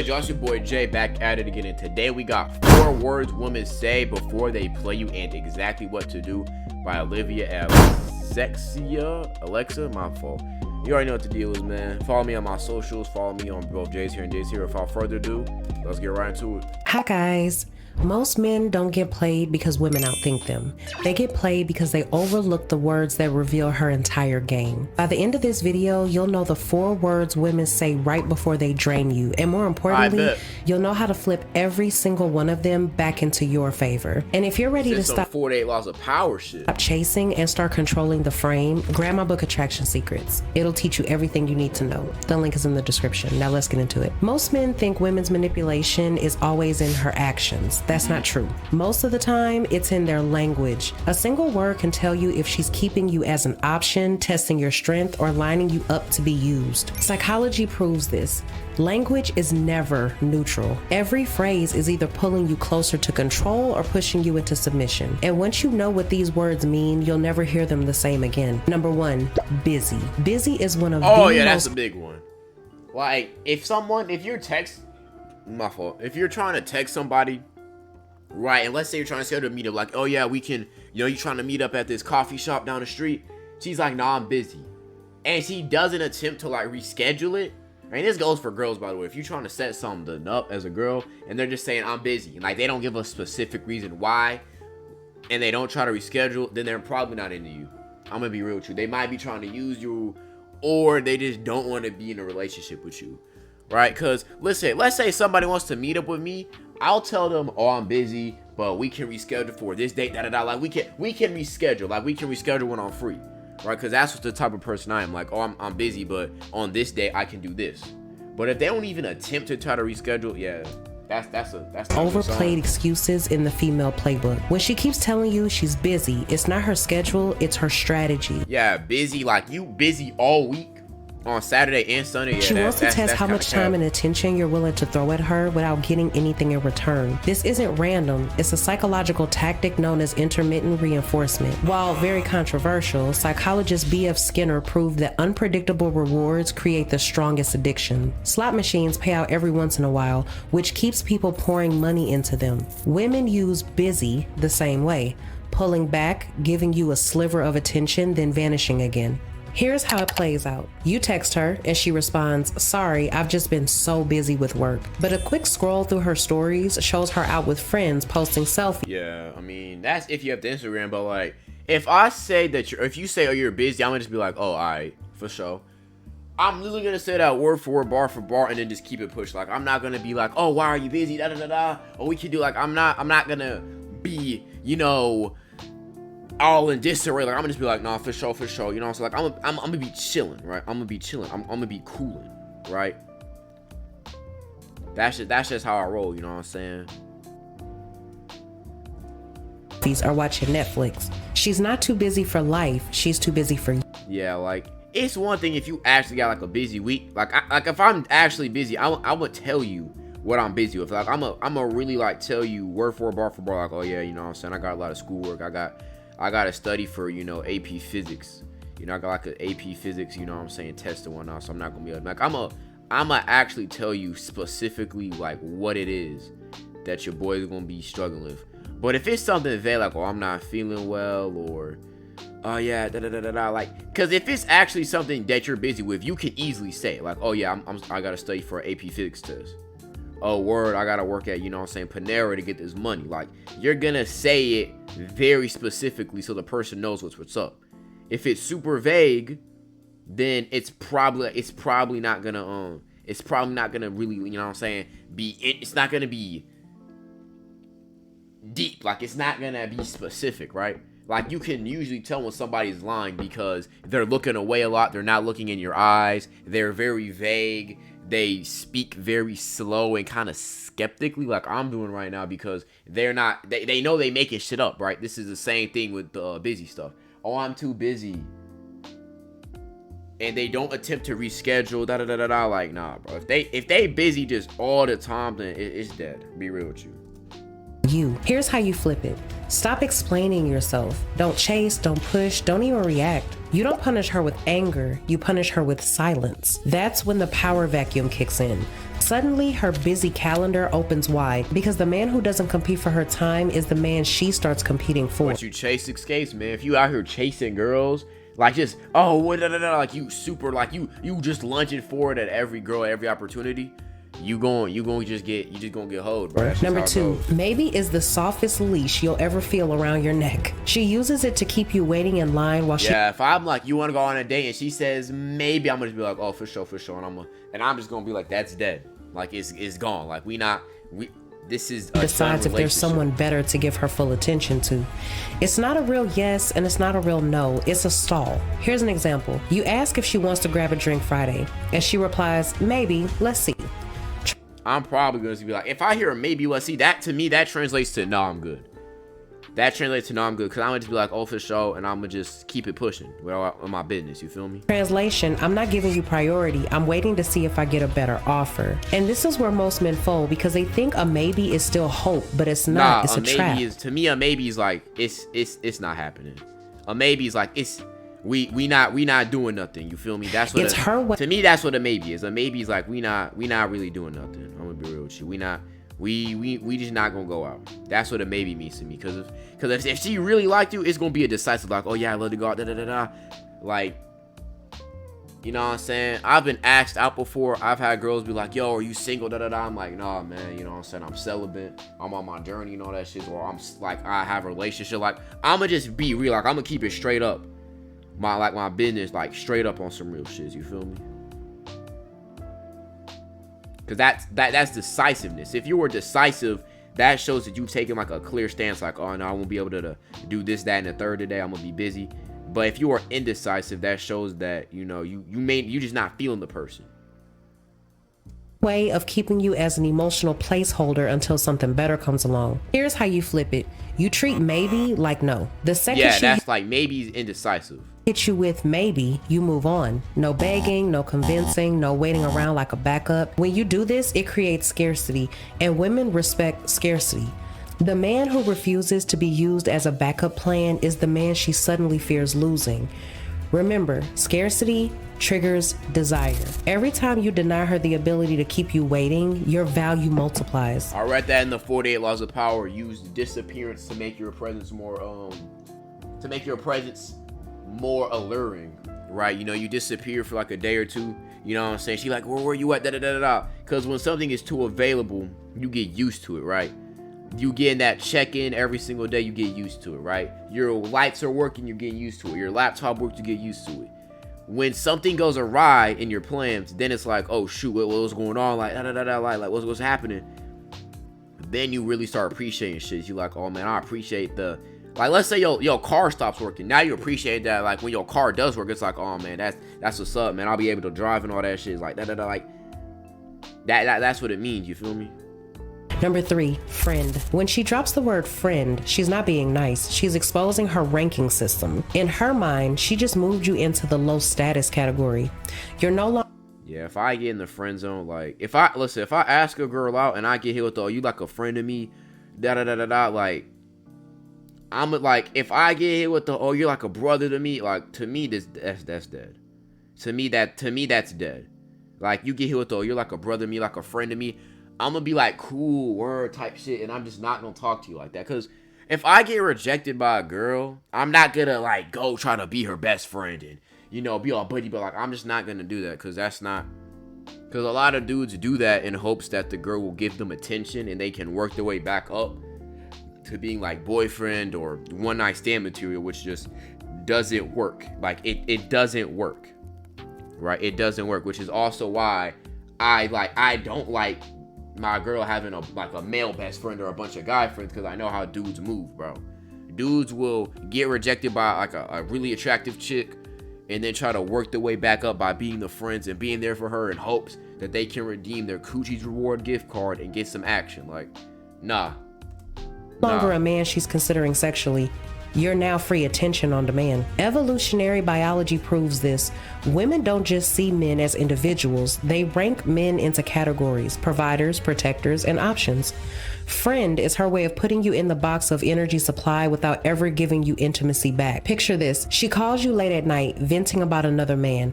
good, y'all? It's your boy Jay back at it again, and today we got 4 words women say before they play you and exactly what to do by Olivia Alexa, my fault. You already know what the deal is, man. Follow me on my socials, follow me on both Jay's here and Jay's here. Without further ado, let's get right into it. Hi guys. Most men don't get played because women outthink them. They get played because they overlook the words that reveal her entire game. By the end of this video, you'll know the 4 words women say right before they drain you. And more importantly, you'll know how to flip every single one of them back into your favor. And if you're ready to stop 48 laws of power shit. Stop chasing and start controlling the frame, grab my book Attraction Secrets. It'll teach you everything you need to know. The link is in the description. Now let's get into it. Most men think women's manipulation is always in her actions. That's not true. Most of the time, it's in their language. A single word can tell you if she's keeping you as an option, testing your strength, or lining you up to be used. Psychology proves this. Language is never neutral. Every phrase is either pulling you closer to control or pushing you into submission. And once you know what these words mean, you'll never hear them the same again. Number 1, busy. Busy is one of that's a big one. Like, if you're trying to text somebody, right, and let's say you're trying to schedule a meetup, like, oh yeah, we can, you're trying to meet up at this coffee shop down the street. She's like, nah, I'm busy. And she doesn't attempt to like reschedule it. And this goes for girls, by the way. If you're trying to set something up as a girl and they're just saying, I'm busy, and like they don't give a specific reason why, and they don't try to reschedule, then they're probably not into you. I'm gonna be real with you. They might be trying to use you, or they just don't want to be in a relationship with you, right? Because listen, let's say somebody wants to meet up with me. I'll tell them, oh, I'm busy, but we can reschedule for this date, Like, we can reschedule. Like, we can reschedule when I'm free, right? Because that's what the type of person I am. Like, oh, I'm busy, but on this day, I can do this. But if they don't even attempt to try to reschedule, yeah, that's overplayed excuses in the female playbook. When she keeps telling you she's busy, it's not her schedule, it's her strategy. Yeah, busy, like you busy all week. On Saturday and Sunday, yeah, she wants to test how much time and attention you're willing to throw at her without getting anything in return. This isn't random. It's a psychological tactic known as intermittent reinforcement. While very controversial, psychologist B.F. Skinner proved that unpredictable rewards create the strongest addiction. Slot machines pay out every once in a while, which keeps people pouring money into them. Women use busy the same way, pulling back, giving you a sliver of attention, then vanishing again. Here's how it plays out. You text her and she responds, sorry, I've just been so busy with work. But a quick scroll through her stories shows her out with friends posting selfies. Yeah, I mean, that's if you have the Instagram, but like, if I say that if you say, oh, you're busy, I'm gonna just be like, oh, all right, for sure. I'm literally gonna say that word for word, bar for bar, and then just keep it pushed. Like, I'm not gonna be like, oh, why are you busy, or we can do like, I'm not gonna be, all in disarray. Like, I'm gonna just be like, nah, for sure, so like, I'm gonna be chilling, right? I'm gonna be chilling, I'm gonna be cooling, right? That's just how I roll, you know what I'm saying? Are watching Netflix. She's not too busy for life, she's too busy for you. Yeah, like, it's one thing if you actually got like a busy week. Like, if I'm actually busy, I would tell you what I'm busy with. Like, I'm a really like tell you word for word, bar for bar, like, oh yeah, you know what I'm saying, I got a lot of schoolwork, I got to study for, AP physics. I got like an AP physics, you know what I'm saying, test and whatnot. So I'm not going to be like, I'm going to actually tell you specifically like what it is that your boy is going to be struggling with. But if it's something vague, like, oh, I'm not feeling well, or, oh yeah, like, because if it's actually something that you're busy with, you can easily say, like, oh yeah, I got to study for an AP physics test. Oh, word, I gotta work at, Panera to get this money. Like, you're gonna say it very specifically so the person knows what's up. If it's super vague, then it's probably not gonna really, it's not gonna be deep. Like, it's not gonna be specific, right? Like, you can usually tell when somebody's lying because they're looking away a lot, they're not looking in your eyes, they're very vague. They speak very slow and kind of skeptically, like I'm doing right now, because they're not, they know they making shit up, right? This is the same thing with the busy stuff. Oh, I'm too busy. And they don't attempt to reschedule, like, nah, bro. If they busy just all the time, then it's dead. Be real with you. Here's how you flip it. Stop explaining yourself. Don't chase, don't push, don't even react. You don't punish her with anger, you punish her with silence. That's when the power vacuum kicks in. Suddenly, her busy calendar opens wide because the man who doesn't compete for her time is the man she starts competing for. But you chase escapes, man. If you out here chasing girls, like just like you super like you just lunging forward at every girl, every opportunity, you just gonna get hoed, bro. Number 2, maybe is the softest leash you'll ever feel around your neck. She uses it to keep you waiting in line while she. Yeah, if I'm like, you want to go on a date and she says maybe, I'm gonna just be like, oh, for sure, and I'm just gonna be like, that's dead. Like it's gone. Like this is a decides if there's someone better to give her full attention to. It's not a real yes and it's not a real no. It's a stall. Here's an example. You ask if she wants to grab a drink Friday, and she replies, maybe, let's see. I'm probably going to be like, if I hear a maybe, let's see, that to me, that translates to no, I'm good. That translates to no, I'm good. Because I'm going to just be like, oh, for sure. And I'm going to just keep it pushing with my business. You feel me? Translation, I'm not giving you priority. I'm waiting to see if I get a better offer. And this is where most men fold because they think a maybe is still hope, but it's not. It's a trap. To me, a maybe is like, it's not happening. A maybe is like, we not doing nothing. You feel me? That's what it's her way. To me, that's what a maybe is. A maybe is like, we not really doing nothing. I'm gonna be real with you. We just not gonna go out. That's what a maybe means to me. Cause if she really liked you, it's gonna be a decisive like, oh yeah, I love to go out. Like, you know what I'm saying? I've been asked out before. I've had girls be like, yo, are you single? I'm like, nah, man. You know what I'm saying? I'm celibate. I'm on my journey and all that shit. Or I'm like, I have a relationship. Like, I'ma just be real. Like, I'ma keep it straight up. My business, like, straight up on some real shit. You feel me? Because that's decisiveness. If you were decisive, that shows that you've taken like a clear stance, like, oh no, I won't be able to do this, that, and the third today. I'm gonna be busy. But if you are indecisive, that shows that, you know, you just not feeling the person. Way of keeping you as an emotional placeholder until something better comes along. Here's how you flip it. You treat maybe like no. The second that's like maybe indecisive. Hit you with maybe, you move on. No begging, no convincing, no waiting around like a backup. When you do this, it creates scarcity, and women respect scarcity. The man who refuses to be used as a backup plan is the man she suddenly fears losing. Remember, scarcity triggers desire. Every time you deny her the ability to keep you waiting, your value multiplies. I read that in the 48 Laws of Power. Use disappearance to make your presence more alluring, right? You know, you disappear for like a day or two. You know what I'm saying? She like, where were you at? Because when something is too available, you get used to it, right? You getting that check-in every single day, you get used to it, right? Your lights are working, you get used to it. Your laptop works, you get used to it. When something goes awry in your plans, then it's like, oh shoot, what was going on? Like, like what's happening? Then you really start appreciating shit. You like, oh man, I appreciate like, let's say your car stops working. Now you appreciate that. Like, when your car does work, it's like, oh man, that's what's up, man. I'll be able to drive and all that shit. Like like that's what it means. You feel me? Number 3, friend. When she drops the word friend, she's not being nice. She's exposing her ranking system. In her mind, she just moved you into the low status category. You're no longer. Yeah, if I get in the friend zone, like, if I ask a girl out and I get hit with the, oh, you like a friend of me, like, I'm like, if I get hit with the, oh, you're like a brother to me, like, to me, that's dead. To me, that's dead. Like, you get hit with the, oh, you're like a brother to me, like a friend to me, I'm gonna be like, cool, word type shit, and I'm just not gonna talk to you like that. Because if I get rejected by a girl, I'm not gonna, like, go try to be her best friend and, you know, be all buddy, but, like, I'm just not gonna do that. Because a lot of dudes do that in hopes that the girl will give them attention and they can work their way back up to being, like, boyfriend or one night stand material, which just doesn't work. Like, it doesn't work, right? It doesn't work, which is also why I don't like my girl having a male best friend or a bunch of guy friends, because I know how dudes move, bro. Dudes will get rejected by like a really attractive chick and then try to work their way back up by being the friends and being there for her in hopes that they can redeem their Coochie's reward gift card and get some action. Like, nah. Longer a man she's considering sexually. You're now free attention on demand. Evolutionary biology proves this. Women don't just see men as individuals. They rank men into categories: providers, protectors, and options. Friend is her way of putting you in the box of energy supply without ever giving you intimacy back. Picture this. She calls you late at night, venting about another man.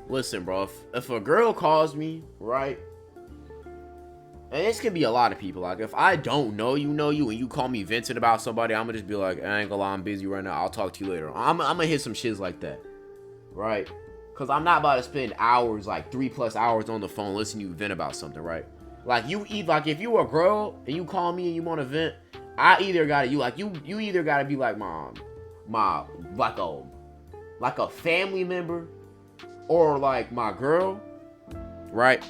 Listen, bro, if a girl calls me, right, and this can be a lot of people. Like, if I don't know you, and you call me venting about somebody, I'm gonna just be like, I ain't gonna lie, I'm busy right now. I'll talk to you later. I'm gonna hit some shits like that, right? Because I'm not about to spend hours, like 3+ hours on the phone listening to you vent about something, right? Like, if you a girl and you call me and you want to vent, I either gotta, you either gotta be like like a family member, or like my girl, right?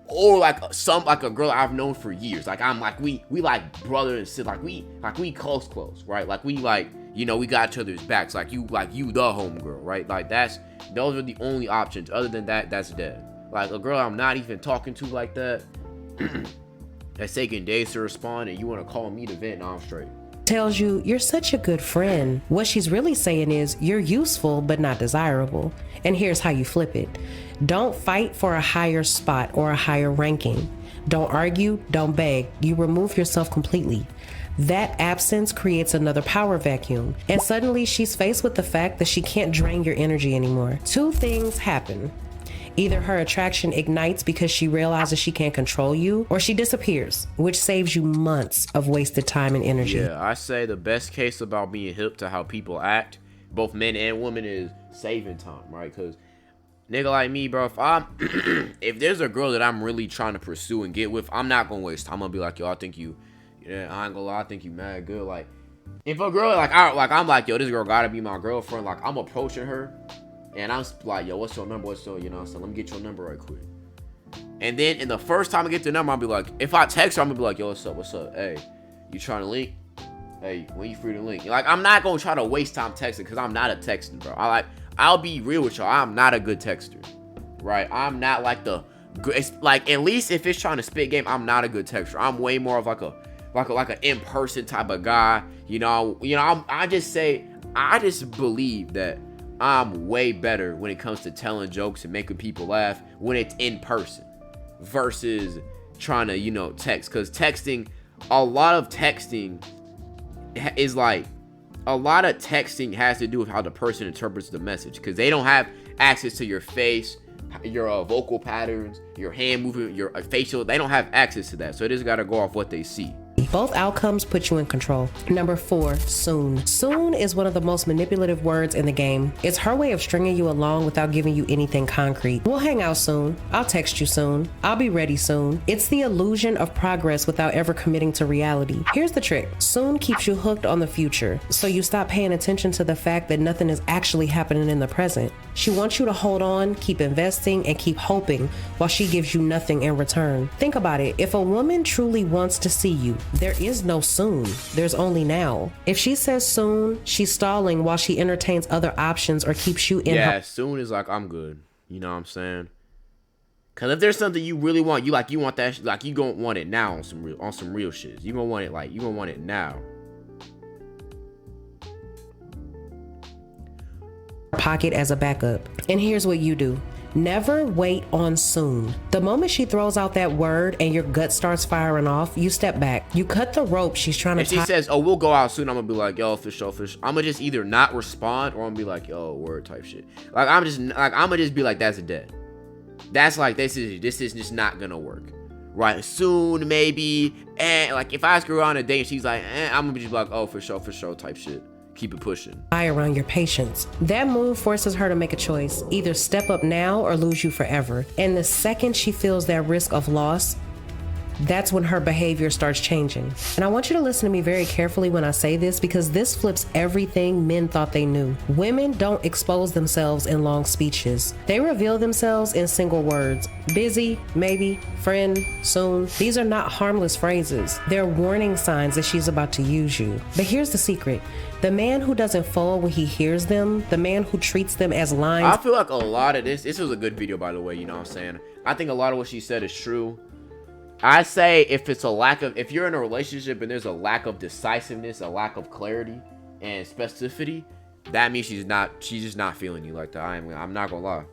Or like a girl I've known for years. Like, I'm like, we like brother and sister, like we close, right? Like, we like, you know, we got each other's backs. Like you the homegirl, right? Like, those are the only options. Other than that, that's dead. Like, a girl I'm not even talking to like that, that's taking days to respond, and you want to call me to vent, no, I'm straight. Tells you you're such a good friend. What she's really saying is you're useful but not desirable. And here's how you flip it. Don't fight for a higher spot or a higher ranking. Don't argue, don't beg. You remove yourself completely. That absence creates another power vacuum. And suddenly she's faced with the fact that she can't drain your energy anymore. Two things happen. Either her attraction ignites because she realizes she can't control you, or she disappears, which saves you months of wasted time and energy. Yeah, I say the best case about being hip to how people act, both men and women, is saving time, right? Because nigga like me, bro, if there's a girl that I'm really trying to pursue and get with, I'm not gonna waste time. I'm gonna be like, yo, I think you, yeah, I ain't gonna lie, I think you mad good. Like, if a girl, I'm like, yo, this girl gotta be my girlfriend, like, I'm approaching her, and I'm like, yo, what's your number? What's your, you know what I'm saying? Let me get your number right quick. And then, in the first time I get the number, I'll be like, if I text her, I'm gonna be like, yo, what's up? Hey, you trying to link? Hey, when you free to link? Like, I'm not gonna try to waste time texting, because I'm not a texter, bro. I'll be real with y'all. I'm not a good texter, right? I'm not like it's like, at least if it's trying to spit game, I'm not a good texter. I'm way more of like an in-person type of guy. I just believe that I'm way better when it comes to telling jokes and making people laugh when it's in person versus trying to, text. Because a lot of texting has to do with how the person interprets the message, because they don't have access to your face, your vocal patterns, your hand movement, your facial. They don't have access to that, so they just gotta go off what they see. Both outcomes put you in control. Number 4, soon. Soon is one of the most manipulative words in the game. It's her way of stringing you along without giving you anything concrete. We'll hang out soon. I'll text you soon. I'll be ready soon. It's the illusion of progress without ever committing to reality. Here's the trick. Soon keeps you hooked on the future, so you stop paying attention to the fact that nothing is actually happening in the present. She wants you to hold on, keep investing, and keep hoping while she gives you nothing in return. Think about it. If a woman truly wants to see you, there is no soon. There's only now. If she says soon, she's stalling while she entertains other options or keeps you in her. Soon is like, I'm good. You know what I'm saying? Cause if there's something you really want, you want that, like, you gonna want it now on some real shit. You gonna want it now. Pocket as a backup. And here's what you do. Never wait on soon. The moment she throws out that word and your gut starts firing off, you step back. You cut the rope she's trying to tie. If she says, oh, we'll go out soon, I'm gonna be like, yo, for sure. I'm gonna just either not respond, or I'm gonna be like, yo, word type shit. Like, I'm gonna just be like, that's a dead. That's like, this is just not gonna work. Right? Soon, maybe. And like, if I ask her on a date and she's like, I'm gonna just be like, oh, for sure type shit. Keep it pushing. Around your patience. That move forces her to make a choice. Either step up now or lose you forever. And the second she feels that risk of loss, that's when her behavior starts changing. And I want you to listen to me very carefully when I say this, because this flips everything men thought they knew. Women don't expose themselves in long speeches. They reveal themselves in single words. Busy, maybe, friend, soon. These are not harmless phrases. They're warning signs that she's about to use you. But here's the secret. The man who doesn't fall when he hears them, the man who treats them as lines. I feel like a lot of this was a good video, by the way, you know what I'm saying? I think a lot of what she said is true. I say if you're in a relationship and there's a lack of decisiveness, a lack of clarity and specificity, that means she's just not feeling you like that. I'm not gonna lie.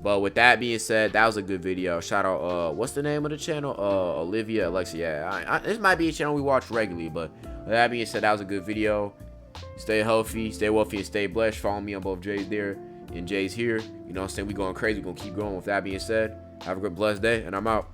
But with that being said, that was a good video. Shout out, what's the name of the channel? Olivia Alexia. Yeah, this might be a channel we watch regularly, but with that being said, that was a good video. Stay healthy, stay wealthy, and stay blessed. Follow me on both J's there and J's here. You know what I'm saying? We going crazy. We're gonna keep going. With that being said, have a good blessed day, and I'm out.